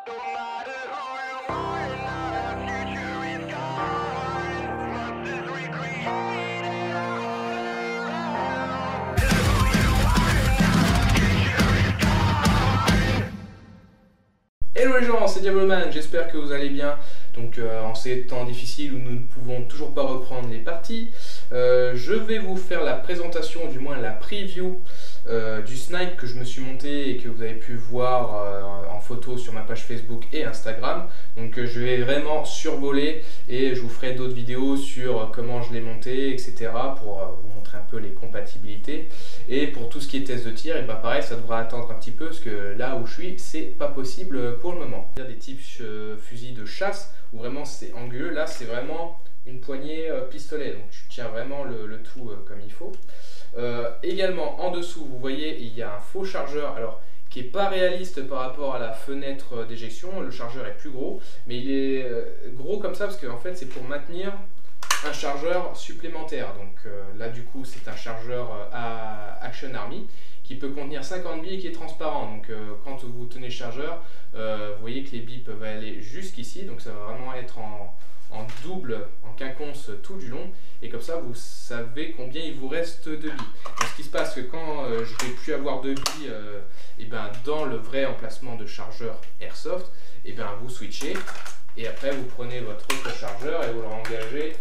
Hello les gens, c'est Diabloman, j'espère que vous allez bien. Donc en ces temps difficiles où nous ne pouvons toujours pas reprendre les parties, je vais vous faire la présentation, du moins la preview du snipe que je me suis monté et que vous avez pu voir en photo sur ma page Facebook et Instagram. Donc je vais vraiment survoler et je vous ferai d'autres vidéos sur comment je l'ai monté, etc. pour vous montrer un peu les compatibilités. Et pour tout ce qui est test de tir, et bah pareil, ça devra attendre un petit peu parce que là où je suis, c'est pas possible pour le moment. Il y a des types fusils de chasse où vraiment c'est anguleux, là c'est vraiment une poignée pistolet, donc tu tiens vraiment le tout comme il faut. Également en dessous, vous voyez, il y a un faux chargeur, alors qui n'est pas réaliste par rapport à la fenêtre d'éjection. Le chargeur est plus gros, mais il est gros comme ça parce qu'en fait c'est pour maintenir un chargeur supplémentaire. Donc là du coup c'est un chargeur à Action Army qui peut contenir 50 billes et qui est transparent. Donc quand vous tenez le chargeur, vous voyez que les billes peuvent aller jusqu'ici, donc ça va vraiment être en double, en quinconce tout du long, et comme ça vous savez combien il vous reste de billes. Donc, ce qui se passe, que quand je ne vais plus avoir de billes, et ben, dans le vrai emplacement de chargeur Airsoft, et ben, vous switchez et après vous prenez votre autre chargeur et vous le engagez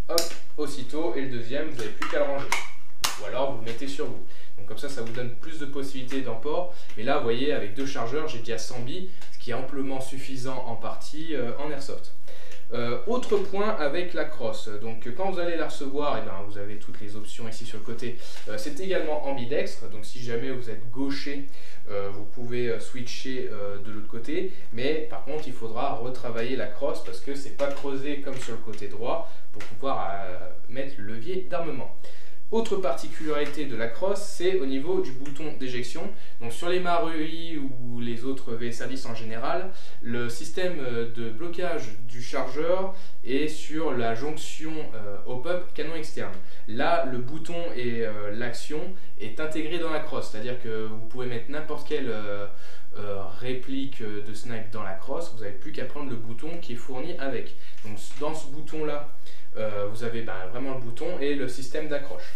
hop, aussitôt, et le deuxième vous n'avez plus qu'à le ranger, ou alors vous le mettez sur vous. Donc comme ça vous donne plus de possibilités d'emport. Mais là vous voyez, avec deux chargeurs j'ai déjà 100 billes, ce qui est amplement suffisant en partie en Airsoft. Autre point avec la crosse, donc quand vous allez la recevoir, et ben, vous avez toutes les options ici sur le côté. C'est également ambidextre, donc si jamais vous êtes gaucher, vous pouvez switcher de l'autre côté, mais par contre il faudra retravailler la crosse parce que c'est pas creusé comme sur le côté droit pour pouvoir mettre le levier d'armement. Autre particularité de la crosse, c'est au niveau du bouton d'éjection. Donc sur les Marui ou les autres VSR10 en général, le système de blocage du chargeur est sur la jonction hop-up canon externe. Là, le bouton et l'action est intégré dans la crosse, c'est-à-dire que vous pouvez mettre n'importe quelle réplique de snipe dans la crosse, vous n'avez plus qu'à prendre le bouton qui est fourni avec. Donc dans ce bouton-là, vous avez vraiment le bouton et le système d'accroche.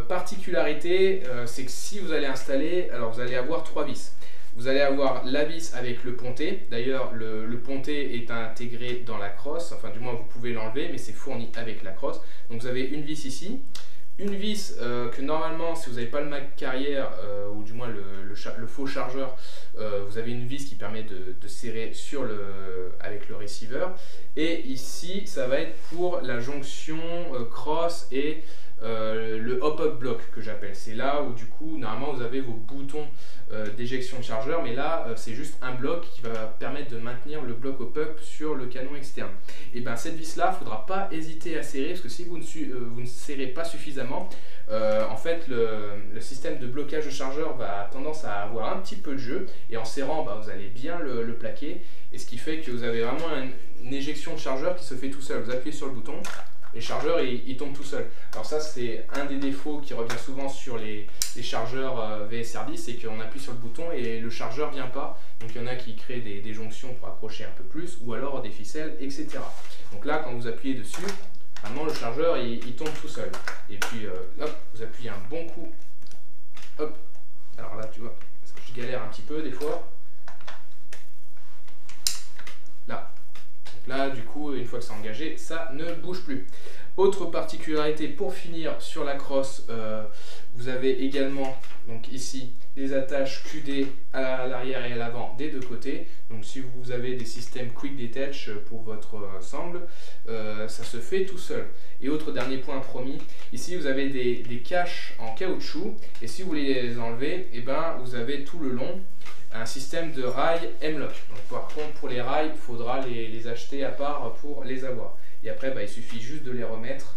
Particularité, c'est que si vous allez installer, alors vous allez avoir trois vis. Vous allez avoir la vis avec le ponté. D'ailleurs le ponté est intégré dans la crosse, enfin du moins vous pouvez l'enlever, mais c'est fourni avec la crosse. Donc vous avez une vis ici, une vis que normalement si vous n'avez pas le mag carrière ou du moins le faux chargeur, vous avez une vis qui permet de serrer sur avec le receiver. Et ici ça va être pour la jonction cross et le hop-up block que j'appelle. C'est là où du coup normalement vous avez vos boutons d'éjection de chargeur, mais là c'est juste un bloc qui va permettre de maintenir le bloc hop-up sur le canon externe. Et bien cette vis là, il ne faudra pas hésiter à serrer, parce que si vous ne serrez pas suffisamment, en fait le système de blocage de chargeur va tendance à avoir un petit peu de jeu, et en serrant vous allez bien le plaquer, et ce qui fait que vous avez vraiment une éjection de chargeur qui se fait tout seul. Vous appuyez sur le bouton, les chargeurs ils tombent tout seuls. Alors ça c'est un des défauts qui revient souvent sur les chargeurs VSR10, c'est qu'on appuie sur le bouton et le chargeur vient pas. Donc il y en a qui créent des jonctions pour accrocher un peu plus, ou alors des ficelles, etc. Donc là quand vous appuyez dessus, vraiment le chargeur il tombe tout seul. Et puis hop, vous appuyez un bon coup, hop. Alors là tu vois, je galère un petit peu des fois. Là. Là, du coup, une fois que c'est engagé, ça ne bouge plus. Autre particularité pour finir sur la crosse, vous avez également donc ici les attaches QD à l'arrière et à l'avant des deux côtés. Donc si vous avez des systèmes Quick Detach pour votre sangle, ça se fait tout seul. Et autre dernier point promis, ici vous avez des caches en caoutchouc, et si vous voulez les enlever, et ben, vous avez tout le long un système de rails M-Lock. Donc par contre pour les rails, il faudra les acheter à part pour les avoir. Et après il suffit juste de les remettre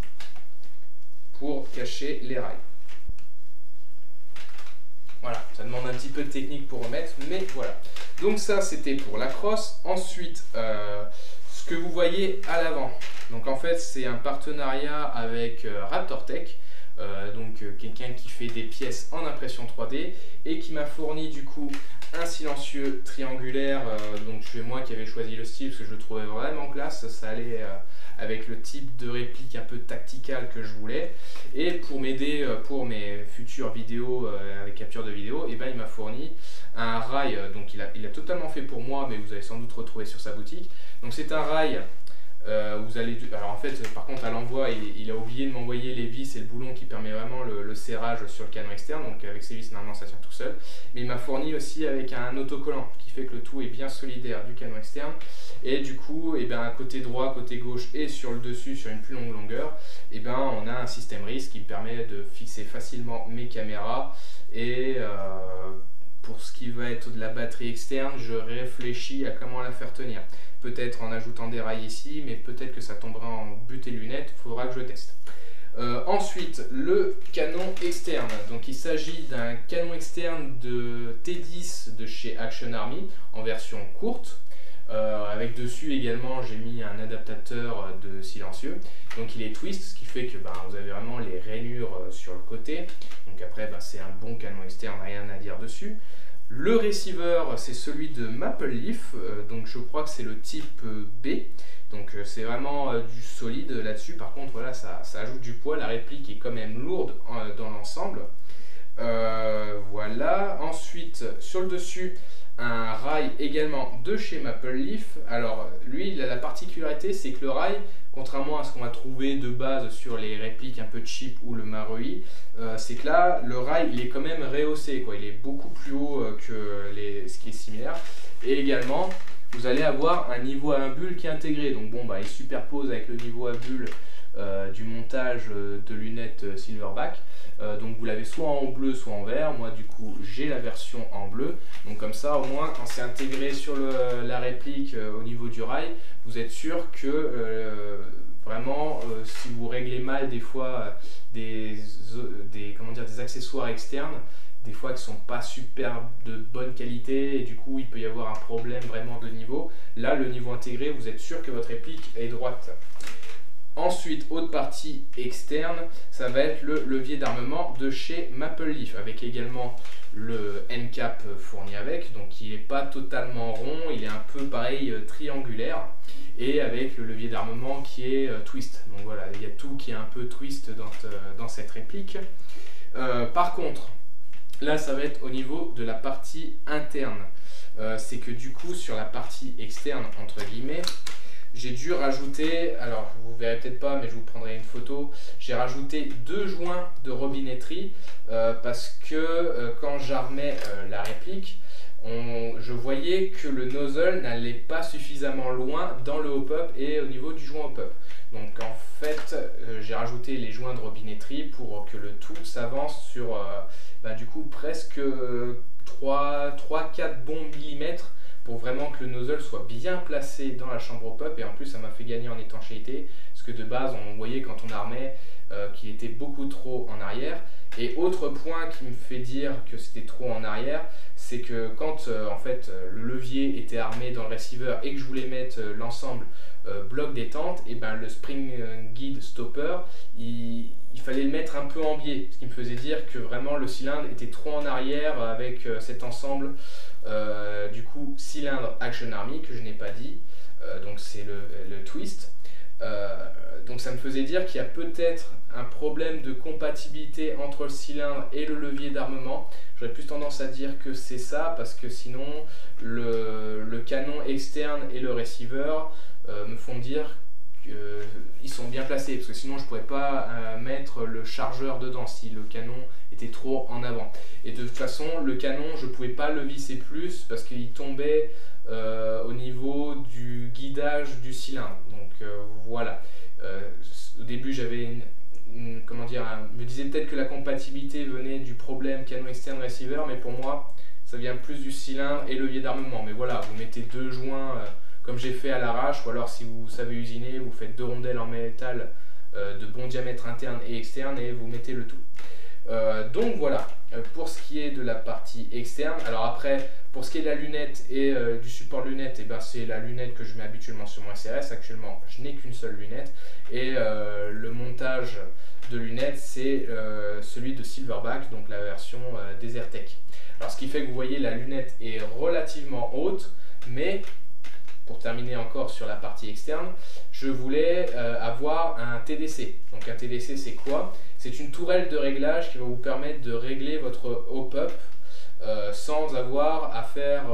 pour cacher les rails. Voilà, ça demande un petit peu de technique pour remettre, mais voilà. Donc ça c'était pour la crosse. Ensuite, ce que vous voyez à l'avant. Donc en fait c'est un partenariat avec Raptor Tech. Quelqu'un qui fait des pièces en impression 3D et qui m'a fourni du coup un silencieux triangulaire, donc c'est moi qui avais choisi le style parce que je le trouvais vraiment classe, ça allait avec le type de réplique un peu tactical que je voulais. Et pour m'aider pour mes futures vidéos avec capture de vidéo, et ben, il m'a fourni un rail, donc il a totalement fait pour moi, mais vous allez sans doute retrouver sur sa boutique. Donc c'est un rail. Vous allez, alors en fait, par contre, à l'envoi, il a oublié de m'envoyer les vis et le boulon qui permet vraiment le serrage sur le canon externe. Donc avec ces vis, normalement, ça tient tout seul. Mais il m'a fourni aussi avec un autocollant qui fait que le tout est bien solidaire du canon externe. Et du coup, et ben, côté droit, côté gauche et sur le dessus, sur une plus longue longueur, et ben, on a un système RIS qui permet de fixer facilement mes caméras. Et pour ce qui va être de la batterie externe, je réfléchis à comment la faire tenir. Peut-être en ajoutant des rails ici, mais peut-être que ça tombera en but et lunettes, il faudra que je teste. Ensuite, le canon externe. Donc il s'agit d'un canon externe de T10 de chez Action Army en version courte. Avec dessus également j'ai mis un adaptateur de silencieux. Donc il est twist, ce qui fait que vous avez vraiment les rainures sur le côté. Donc après c'est un bon canon externe, rien à dire dessus. Le receiver, c'est celui de Maple Leaf, donc je crois que c'est le type B, donc c'est vraiment du solide là-dessus. Par contre, voilà, ça ajoute du poids, la réplique est quand même lourde dans l'ensemble. Voilà, ensuite sur le dessus, un rail également de chez Maple Leaf. Alors lui, il a la particularité, c'est que le rail, contrairement à ce qu'on va trouver de base sur les répliques un peu cheap ou le Marui, c'est que là, le rail, il est quand même rehaussé, quoi. Il est beaucoup plus haut que ce qui est similaire. Et également, vous allez avoir un niveau à un bulle qui est intégré. Donc bon, il superpose avec le niveau à bulle du montage de lunettes Silverback. Donc vous l'avez soit en bleu, soit en vert. Moi, du coup, j'ai la version en bleu. Donc comme ça, au moins, quand c'est intégré sur la réplique au niveau du rail, vous êtes sûr que vraiment, si vous réglez mal des fois des accessoires externes, des fois qui ne sont pas super de bonne qualité et du coup il peut y avoir un problème vraiment de niveau. Là, le niveau intégré, vous êtes sûr que votre réplique est droite. Ensuite, autre partie externe, ça va être le levier d'armement de chez Maple Leaf, avec également le end cap fourni avec, donc il n'est pas totalement rond, il est un peu pareil triangulaire, et avec le levier d'armement qui est twist. Donc voilà, il y a tout qui est un peu twist dans cette réplique. Par contre, là ça va être au niveau de la partie interne. C'est que du coup sur la partie externe, entre guillemets, j'ai dû rajouter, alors vous verrez peut-être pas mais je vous prendrai une photo, j'ai rajouté 2 joints de robinetterie parce que quand j'armais la réplique, je voyais que le nozzle n'allait pas suffisamment loin dans le hop-up et au niveau du joint hop-up. Donc en fait j'ai rajouté les joints de robinetterie pour que le tout s'avance sur du coup presque 3-4 bons millimètres pour vraiment que le nozzle soit bien placé dans la chambre hop-up. Et en plus ça m'a fait gagner en étanchéité parce que de base on voyait quand on armait qu'il était beaucoup trop en arrière. Et autre point qui me fait dire que c'était trop en arrière, c'est que quand en fait le levier était armé dans le receiver et que je voulais mettre l'ensemble bloc détente, et le spring guide stopper, il fallait le mettre un peu en biais, ce qui me faisait dire que vraiment le cylindre était trop en arrière avec cet ensemble du coup cylindre Action Army que je n'ai pas dit, donc c'est le twist. Donc ça me faisait dire qu'il y a peut-être un problème de compatibilité entre le cylindre et le levier d'armement. J'aurais plus tendance à dire que c'est ça, parce que sinon le canon externe et le receiver me font dire qu'ils sont bien placés, parce que sinon je ne pourrais pas mettre le chargeur dedans si le canon était trop en avant. Et de toute façon le canon je ne pouvais pas le visser plus parce qu'il tombait au niveau du guidage du cylindre. Donc voilà, au début j'avais me disais peut-être que la compatibilité venait du problème canon externe receiver, mais pour moi ça vient plus du cylindre et levier d'armement. Mais voilà, vous mettez 2 joints comme j'ai fait à l'arrache, ou alors si vous savez usiner, vous faites 2 rondelles en métal de bon diamètre interne et externe et vous mettez le tout. Donc voilà, Pour ce qui est de la partie externe, alors après, pour ce qui est de la lunette et du support lunette, et ben c'est la lunette que je mets habituellement sur mon SRS. Actuellement, je n'ai qu'une seule lunette et le montage de lunettes, c'est celui de Silverback, donc la version Desertec. Alors ce qui fait que vous voyez, la lunette est relativement haute, mais pour terminer encore sur la partie externe, je voulais avoir un TDC. Donc un TDC, c'est quoi? C'est une tourelle de réglage qui va vous permettre de régler votre hop-up sans avoir à faire,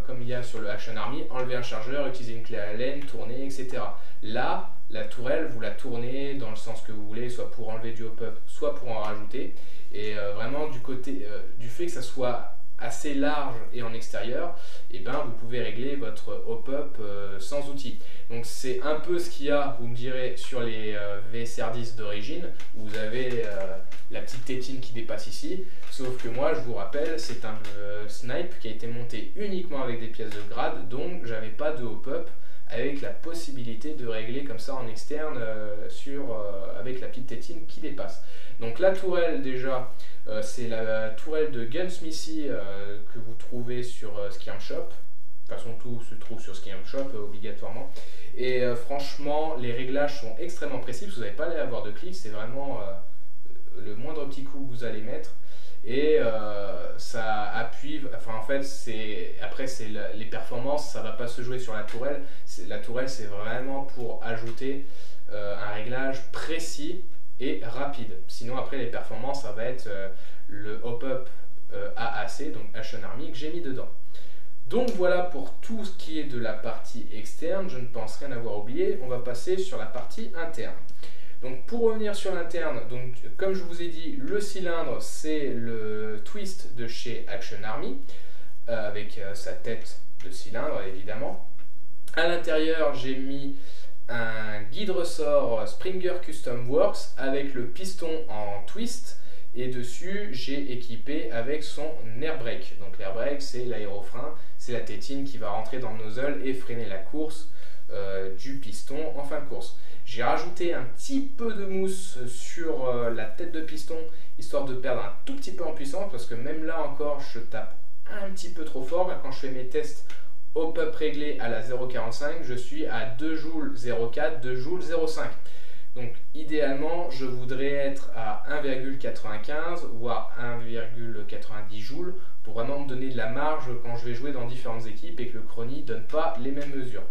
comme il y a sur le Action Army, enlever un chargeur, utiliser une clé Allen, tourner, etc. Là, la tourelle, vous la tournez dans le sens que vous voulez, soit pour enlever du hop-up, soit pour en rajouter. Et vraiment du côté du fait que ça soit assez large et en extérieur, et ben vous pouvez régler votre hop-up sans outil. Donc c'est un peu ce qu'il y a, vous me direz, sur les VSR10 d'origine, où vous avez la petite tétine qui dépasse ici, sauf que moi, je vous rappelle, c'est un snipe qui a été monté uniquement avec des pièces de grade, donc j'avais pas de hop-up, avec la possibilité de régler comme ça en externe avec la petite tétine qui dépasse. Donc la tourelle déjà, c'est la tourelle de Gunsmithy que vous trouvez sur Ski-Am Shop. De toute façon, tout se trouve sur Ski-Am Shop obligatoirement. Et franchement, les réglages sont extrêmement précis, vous n'allez pas aller avoir de clics, c'est vraiment le moindre petit coup que vous allez mettre. Et ça appuie, enfin en fait, après c'est les performances, ça ne va pas se jouer sur la tourelle. La tourelle, c'est vraiment pour ajouter un réglage précis et rapide. Sinon après les performances, ça va être le hop-up AAC, donc Action Army, que j'ai mis dedans. Donc voilà pour tout ce qui est de la partie externe, je ne pense rien avoir oublié. On va passer sur la partie interne. Donc pour revenir sur l'interne, donc comme je vous ai dit, le cylindre c'est le twist de chez Action Army, avec sa tête de cylindre évidemment. À l'intérieur, j'ai mis un guide ressort Springer Custom Works avec le piston en twist, et dessus j'ai équipé avec son air brake. Donc l'air brake, c'est l'aérofrein, c'est la tétine qui va rentrer dans le nozzle et freiner la course du piston en fin de course. J'ai rajouté un petit peu de mousse sur la tête de piston, histoire de perdre un tout petit peu en puissance, parce que même là encore, je tape un petit peu trop fort. Quand je fais mes tests hop-up réglé à la 0,45, je suis à 2 joules 0,4, 2 joules 0,5. Donc idéalement, je voudrais être à 1,95 voire 1,90 joules pour vraiment me donner de la marge quand je vais jouer dans différentes équipes et que le chronie ne donne pas les mêmes mesures.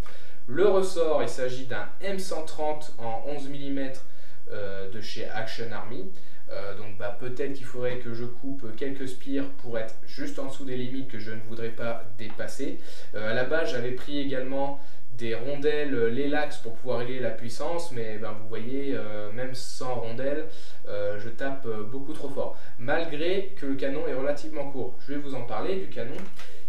Le ressort, il s'agit d'un M130 en 11 mm de chez Action Army. Donc peut-être qu'il faudrait que je coupe quelques spires pour être juste en dessous des limites que je ne voudrais pas dépasser. À la base, j'avais pris également des rondelles Lelax pour pouvoir régler la puissance, mais vous voyez, même sans rondelles, je tape beaucoup trop fort, malgré que le canon est relativement court. Je vais vous en parler du canon.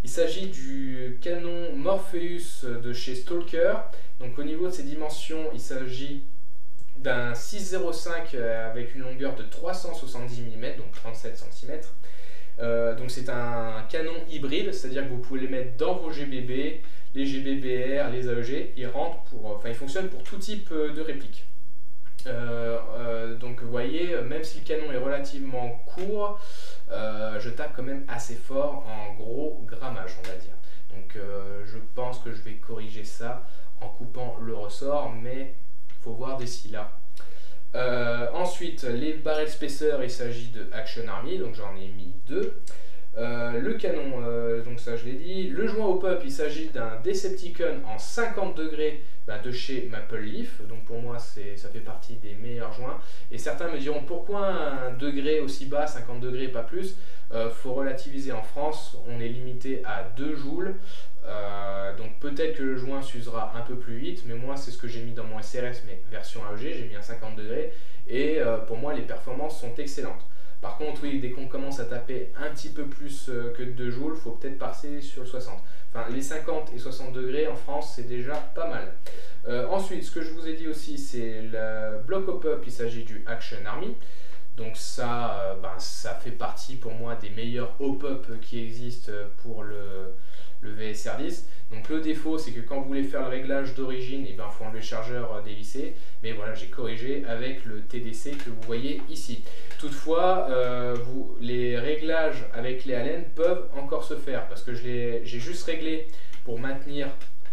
Il s'agit du canon Morpheus de chez Stalker. Donc au niveau de ses dimensions, il s'agit d'un 6,05 avec une longueur de 370 mm, donc 37 cm. Donc c'est un canon hybride, c'est-à-dire que vous pouvez les mettre dans vos GBB, les GBBR, les AEG, ils fonctionnent pour tout type de réplique. Donc vous voyez, même si le canon est relativement court, je tape quand même assez fort en gros grammage, on va dire. Donc je pense que je vais corriger ça en coupant le ressort, mais il faut voir d'ici là. Ensuite, les barrel spacers, il s'agit de Action Army, donc j'en ai mis 2. Le canon, donc ça je l'ai dit. Le joint hop-up, il s'agit d'un Decepticon en 50 degrés de chez Maple Leaf. Donc pour moi, ça fait partie des meilleurs joints. Et certains me diront pourquoi un degré aussi bas, 50 degrés, pas plus. Faut relativiser, en France, on est limité à 2 joules. Donc peut-être que le joint s'usera un peu plus vite, mais moi c'est ce que j'ai mis dans mon SRS, mais version AEG, j'ai mis un 50 degrés. Et pour moi, les performances sont excellentes. Par contre, oui, dès qu'on commence à taper un petit peu plus que 2 joules, il faut peut-être passer sur le 60. Enfin, les 50 et 60 degrés en France, c'est déjà pas mal. Ensuite, ce que je vous ai dit aussi, c'est le bloc hop-up, il s'agit du Action Army. Donc ça, ça fait partie pour moi des meilleurs hop-up qui existent pour le VSR10. Donc le défaut, c'est que quand vous voulez faire le réglage d'origine, il faut enlever le chargeur dévissé. Mais voilà, j'ai corrigé avec le TDC que vous voyez ici. Toutefois, les réglages avec les Allen peuvent encore se faire parce que j'ai juste réglé pour maintenir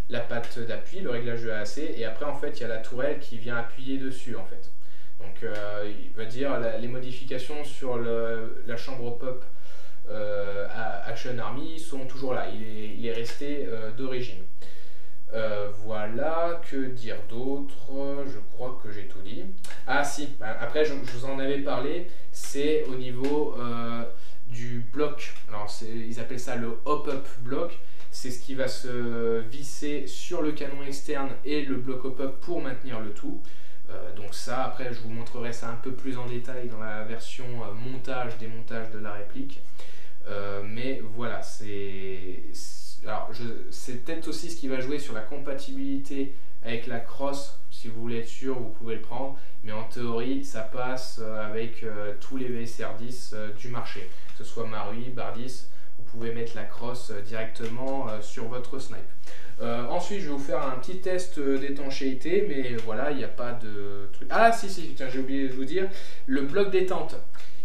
la patte d'appui, le réglage de AAC, et après en fait il y a la tourelle qui vient appuyer dessus en fait. Donc il va dire les modifications sur la chambre pop Action Army sont toujours là, il est resté d'origine. Voilà, que dire d'autre? Je crois que j'ai tout dit. Ah si, après je vous en avais parlé, c'est au niveau du bloc. Alors ils appellent ça le hop-up block. C'est ce qui va se visser sur le canon externe et le bloc hop-up pour maintenir le tout. Donc ça, après je vous montrerai ça un peu plus en détail dans la version montage, démontage de la réplique. Mais voilà, c'est peut-être aussi ce qui va jouer sur la compatibilité avec la crosse. Si vous voulez être sûr, vous pouvez le prendre, mais en théorie ça passe avec tous les VSR 10 du marché, que ce soit Marui, Bardis. Vous pouvez mettre la crosse directement sur votre snipe. Ensuite, je vais vous faire un petit test d'étanchéité, mais voilà, il n'y a pas de truc. Ah si, tiens, j'ai oublié de vous dire, le bloc détente.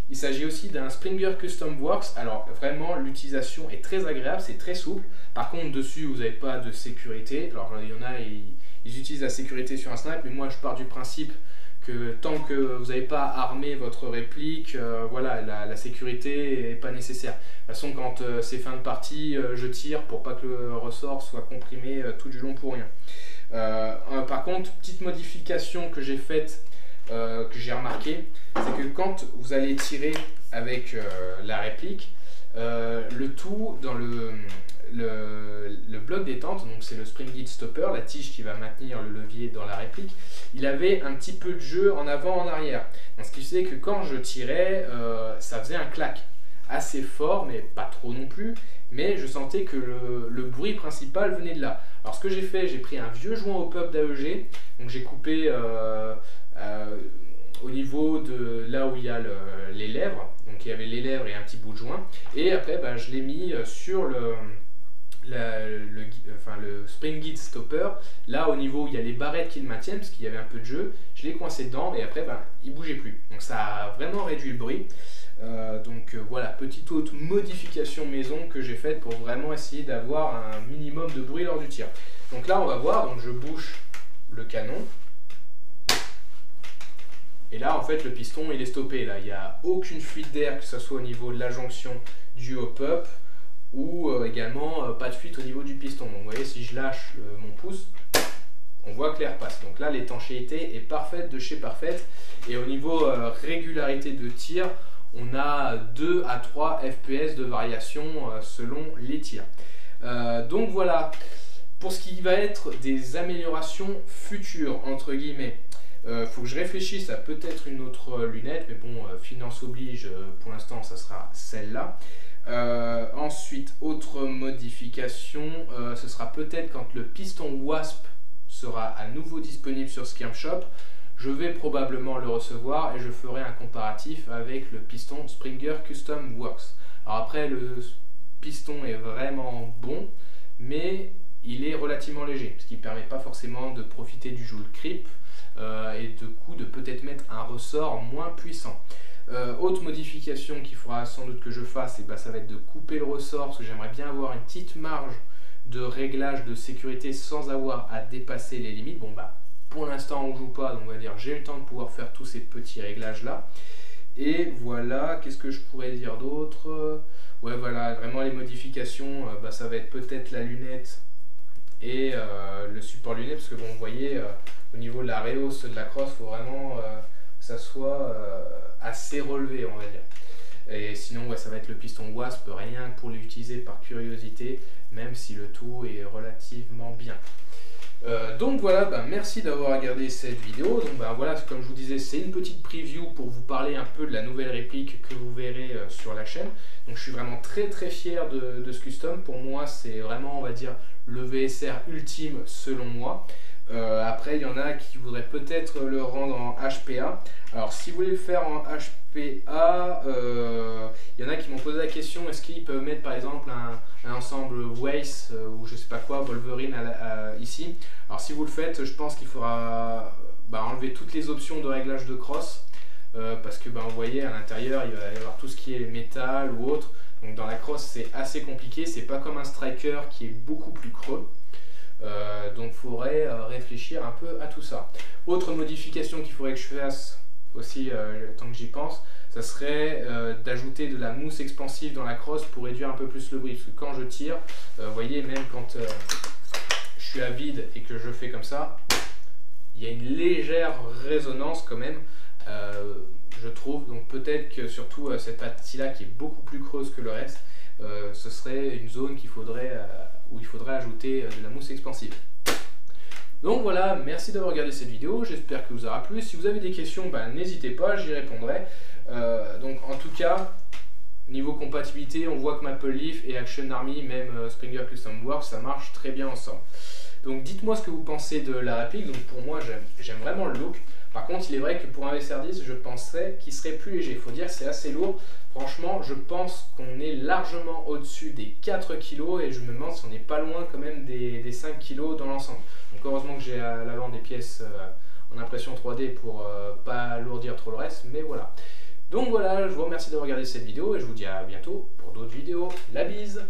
Il s'agit aussi d'un Springer Custom Works. Alors vraiment, l'utilisation est très agréable, c'est très souple. Par contre, dessus, vous n'avez pas de sécurité. Alors il y en a, ils utilisent la sécurité sur un snipe, mais moi je pars du principe que tant que vous n'avez pas armé votre réplique, voilà, la sécurité n'est pas nécessaire. De toute façon, quand c'est fin de partie, je tire pour pas que le ressort soit comprimé tout du long pour rien. Par contre, petite modification que j'ai faite, que j'ai remarqué, c'est que quand vous allez tirer avec la réplique, le tout dans le bloc détente, donc c'est le spring lead stopper, la tige qui va maintenir le levier dans la réplique, il avait un petit peu de jeu en avant en arrière. Donc, ce qui fait que quand je tirais, ça faisait un clac assez fort, mais pas trop non plus, mais je sentais que le bruit principal venait de là. Alors ce que j'ai fait, j'ai pris un vieux joint au pop d'AEG, donc j'ai coupé au niveau de là où il y a les lèvres, donc il y avait les lèvres et un petit bout de joint, et après je l'ai mis sur le spring guide stopper, là au niveau où il y a les barrettes qui le maintiennent, parce qu'il y avait un peu de jeu, je l'ai coincé dedans et après il bougeait plus, donc ça a vraiment réduit le bruit. Voilà, petite autre modification maison que j'ai faite pour vraiment essayer d'avoir un minimum de bruit lors du tir. Donc là on va voir, donc je bouche le canon et là en fait le piston il est stoppé, là il n'y a aucune fuite d'air, que ce soit au niveau de la jonction du hop-up ou également pas de fuite au niveau du piston. Donc vous voyez, si je lâche mon pouce, on voit que l'air passe. Donc là l'étanchéité est parfaite de chez parfaite, et au niveau régularité de tir, on a 2 à 3 fps de variation selon les tirs. Donc voilà, pour ce qui va être des améliorations futures, entre guillemets, faut que je réfléchisse à peut-être une autre lunette, mais bon, finance oblige, pour l'instant ça sera celle-là. Ensuite, autre modification, ce sera peut-être quand le piston Wasp sera à nouveau disponible sur Skirm Shop, je vais probablement le recevoir et je ferai un comparatif avec le piston Springer Custom Works. Alors après, le piston est vraiment bon, mais il est relativement léger, ce qui ne permet pas forcément de profiter du joule creep et de coup de peut-être mettre un ressort moins puissant. Autre modification qu'il faudra sans doute que je fasse, ça va être de couper le ressort, parce que j'aimerais bien avoir une petite marge de réglage de sécurité sans avoir à dépasser les limites. Bon pour l'instant on ne joue pas, donc on va dire j'ai eu le temps de pouvoir faire tous ces petits réglages là. Et voilà, qu'est-ce que je pourrais dire d'autre? Ouais voilà, vraiment les modifications, ça va être peut-être la lunette et le support lunette, parce que bon vous voyez au niveau de la rehausse de la crosse, il faut vraiment que ça soit assez relevé, on va dire. Et sinon ça va être le piston Wasp, rien que pour l'utiliser par curiosité, même si le tout est relativement bien. Donc voilà, merci d'avoir regardé cette vidéo. Donc voilà, comme je vous disais, c'est une petite preview pour vous parler un peu de la nouvelle réplique que vous verrez sur la chaîne. Donc je suis vraiment très fier de ce custom. Pour moi c'est vraiment, on va dire, le VSR ultime selon moi. Après, il y en a qui voudraient peut-être le rendre en HPA. Alors, si vous voulez le faire en HPA, il y en a qui m'ont posé la question, est-ce qu'ils peuvent mettre par exemple un ensemble Waze ou je sais pas quoi, Wolverine ici. Alors, si vous le faites, je pense qu'il faudra enlever toutes les options de réglage de cross. Parce que vous voyez, à l'intérieur, il va y avoir tout ce qui est métal ou autre. Donc dans la cross, c'est assez compliqué. C'est pas comme un striker qui est beaucoup plus creux. Donc il faudrait réfléchir un peu à tout ça. Autre modification qu'il faudrait que je fasse aussi, tant que j'y pense, ça serait d'ajouter de la mousse expansive dans la crosse pour réduire un peu plus le bruit. Parce que quand je tire, vous voyez, même quand je suis à vide et que je fais comme ça, il y a une légère résonance quand même, je trouve. Donc peut-être que surtout cette partie-là qui est beaucoup plus creuse que le reste, ce serait une zone où il faudrait ajouter de la mousse expansive. Donc voilà, merci d'avoir regardé cette vidéo, j'espère que vous aura plu. Si vous avez des questions, n'hésitez pas, j'y répondrai. Donc en tout cas, niveau compatibilité, on voit que Maple Leaf et Action Army, même Springer Custom Works, ça marche très bien ensemble. Donc dites-moi ce que vous pensez de la réplique. Donc pour moi, j'aime vraiment le look. Par contre, il est vrai que pour un VSR10, je penserais qu'il serait plus léger. Il faut dire que c'est assez lourd. Franchement, je pense qu'on est largement au-dessus des 4 kg et je me demande si on n'est pas loin quand même des 5 kg dans l'ensemble. Donc heureusement que j'ai à l'avant des pièces en impression 3D pour pas alourdir trop le reste, mais voilà. Donc voilà, je vous remercie d'avoir regardé cette vidéo et je vous dis à bientôt pour d'autres vidéos. La bise!